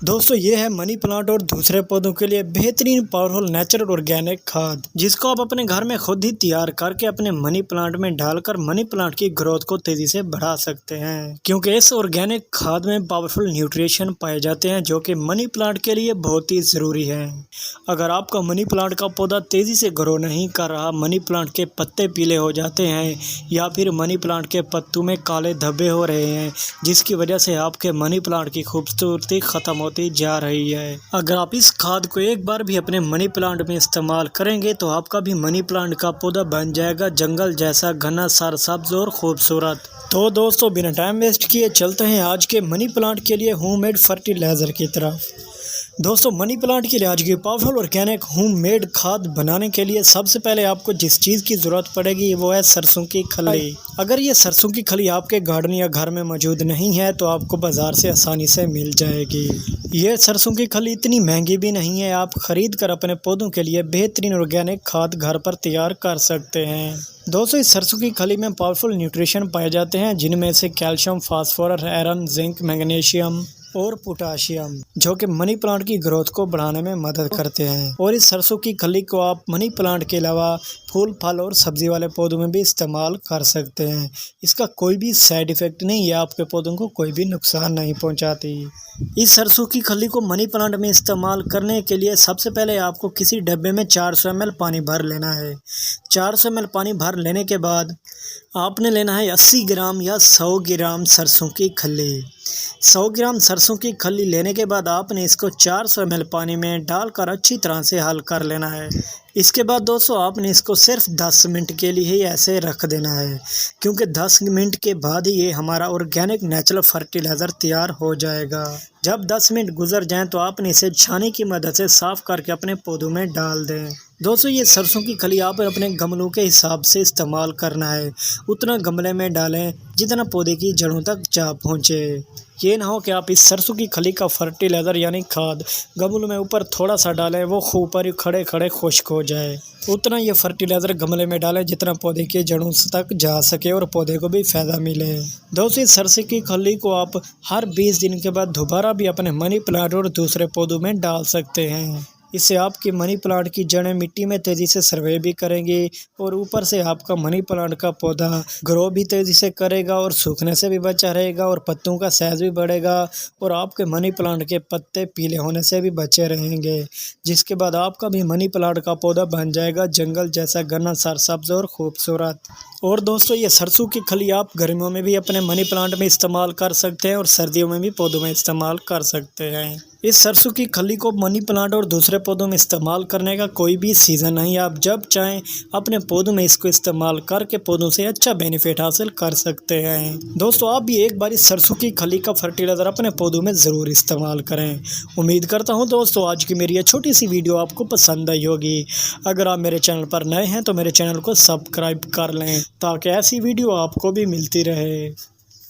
दोस्तों ये है मनी प्लांट और दूसरे पौधों के लिए बेहतरीन पावरफुल नेचुरल ऑर्गेनिक खाद, जिसको आप अपने घर में खुद ही तैयार करके अपने मनी प्लांट में डालकर मनी प्लांट की ग्रोथ को तेजी से बढ़ा सकते हैं। क्योंकि इस ऑर्गेनिक खाद में पावरफुल न्यूट्रिशन पाए जाते हैं जो कि मनी प्लांट के लिए बहुत ही ज़रूरी है। अगर आपका मनी प्लांट का पौधा तेज़ी से ग्रो नहीं कर रहा, मनी प्लांट के पत्ते पीले हो जाते हैं या फिर मनी प्लांट के पत्तों में काले धब्बे हो रहे हैं, जिसकी वजह से आपके मनी प्लांट की खूबसूरती ख़त्म होती जा रही है। अगर आप इस खाद को एक बार भी अपने मनी प्लांट में इस्तेमाल करेंगे तो आपका भी मनी प्लांट का पौधा बन जाएगा जंगल जैसा घना सरसब्ज और खूबसूरत। तो दोस्तों बिना टाइम वेस्ट किए चलते हैं आज के मनी प्लांट के लिए होममेड फर्टिलाइज़र की तरफ। दोस्तों मनी प्लांट के लिए आज की पावरफुल ऑर्गेनिक होममेड खाद बनाने के लिए सबसे पहले आपको जिस चीज़ की ज़रूरत पड़ेगी वो है सरसों की खली। अगर ये सरसों की खली आपके गार्डन या घर में मौजूद नहीं है तो आपको बाज़ार से आसानी से मिल जाएगी। ये सरसों की खली इतनी महंगी भी नहीं है, आप ख़रीद कर अपने पौधों के लिए बेहतरीन ऑर्गेनिक खाद घर पर तैयार कर सकते हैं। दोस्तों इस सरसों की खली में पावरफुल न्यूट्रिशन पाए जाते हैं जिनमें से calcium, phosphorus, iron, zinc, magnesium और पोटाशियम, जो कि मनी प्लांट की ग्रोथ को बढ़ाने में मदद करते हैं। और इस सरसों की खली को आप मनी प्लांट के अलावा फूल, फल और सब्जी वाले पौधों में भी इस्तेमाल कर सकते हैं। इसका कोई भी साइड इफ़ेक्ट नहीं है, आपके पौधों को कोई भी नुकसान नहीं पहुंचाती। इस सरसों की खली को मनी प्लांट में इस्तेमाल करने के लिए सबसे पहले आपको किसी डब्बे में 400 ml पानी भर लेना है। 400 ml पानी भर लेने के बाद आपने लेना है 80 ग्राम या 100 ग्राम सरसों की खली। 100 ग्राम सरसों की खली लेने के बाद आपने इसको 400 ml पानी में डालकर अच्छी तरह से हल कर लेना है। इसके बाद दोस्तों आपने इसको सिर्फ 10 मिनट के लिए ही ऐसे रख देना है, क्योंकि 10 मिनट के बाद ही ये हमारा ऑर्गेनिक नेचुरल फर्टिलाइज़र तैयार हो जाएगा। जब 10 मिनट गुजर जाएं तो आपने इसे छानी की मदद से साफ़ करके अपने पौधों में डाल दें। दोस्तों ये सरसों की खली आप अपने गमलों के हिसाब से इस्तेमाल करना है। उतना गमले में डालें जितना पौधे की जड़ों तक जा पहुँचे। ये ना हो कि आप इस सरसों की खली का फर्टिलाइज़र यानी खाद गमलों में ऊपर थोड़ा सा डालें, वो ऊपर ही खड़े खड़े खुश्क हो जाए। उतना ये फर्टिलाइज़र गमले में डालें जितना पौधे की जड़ों तक जा सके और पौधे को भी फ़ायदा मिले। दोस्तों इस सरसों की खली को आप हर 20 दिन के बाद दोबारा भी अपने मनी प्लांट और दूसरे पौधों में डाल सकते हैं। इससे आपकी मनी प्लांट की जड़ें मिट्टी में तेज़ी से सर्वे भी करेंगी और ऊपर से आपका मनी प्लांट का पौधा ग्रो भी तेज़ी से करेगा और सूखने से भी बचा रहेगा और पत्तों का साइज़ भी बढ़ेगा और आपके मनी प्लांट के पत्ते पीले होने से भी बचे रहेंगे, जिसके बाद आपका भी मनी प्लांट का पौधा बन जाएगा जंगल जैसा घना सरसब्ज और खूबसूरत। और दोस्तों ये सरसों की खली आप गर्मियों में भी अपने मनी प्लांट में इस्तेमाल कर सकते हैं और सर्दियों में भी पौधों में इस्तेमाल कर सकते हैं। इस सरसों की खली को मनी प्लांट और दूसरे पौधों में इस्तेमाल करने का कोई भी सीज़न नहीं है, आप जब चाहें अपने पौधों में इसको इस्तेमाल करके पौधों से अच्छा बेनिफिट हासिल कर सकते हैं। दोस्तों आप भी एक बार इस सरसों की खली का फर्टिलाइज़र अपने पौधों में ज़रूर इस्तेमाल करें। उम्मीद करता हूँ दोस्तों आज की मेरी ये छोटी सी वीडियो आपको पसंद आई होगी। अगर आप मेरे चैनल पर नए हैं तो मेरे चैनल को सब्सक्राइब कर लें ताकि ऐसी वीडियो आपको भी मिलती रहे।